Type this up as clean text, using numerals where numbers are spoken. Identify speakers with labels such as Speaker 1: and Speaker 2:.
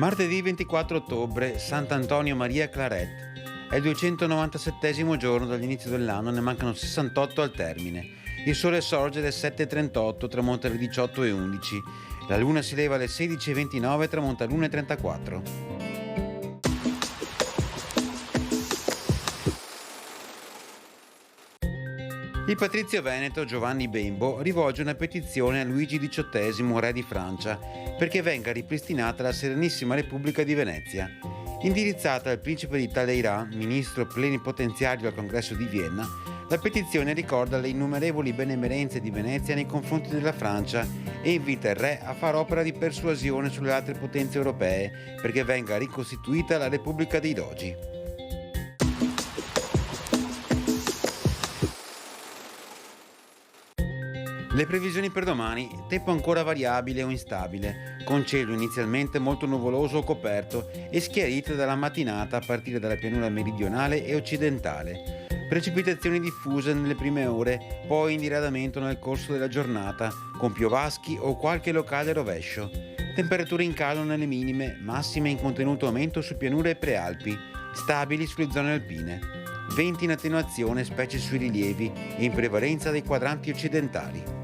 Speaker 1: Martedì 24 ottobre, Sant'Antonio Maria Claret. È il 297 giorno dall'inizio dell'anno, ne mancano 68 al termine. Il sole sorge alle 7:38, tramonta alle 18:11. La luna si leva alle 16:29 e tramonta alle 1:34. Il patrizio veneto Giovanni Bembo rivolge una petizione a Luigi XVIII, re di Francia, perché venga ripristinata la Serenissima Repubblica di Venezia. Indirizzata al principe di Talleyrand, ministro plenipotenziario al congresso di Vienna, la petizione ricorda le innumerevoli benemerenze di Venezia nei confronti della Francia e invita il re a fare opera di persuasione sulle altre potenze europee perché venga ricostituita la Repubblica dei Dogi. Le previsioni per domani: tempo ancora variabile o instabile, con cielo inizialmente molto nuvoloso o coperto e schiarito dalla mattinata a partire dalla pianura meridionale e occidentale. Precipitazioni diffuse nelle prime ore, poi in diradamento nel corso della giornata, con piovaschi o qualche locale rovescio. Temperature in calo nelle minime, massime in contenuto aumento su pianure e prealpi, stabili sulle zone alpine. Venti in attenuazione specie sui rilievi e in prevalenza dei quadranti occidentali.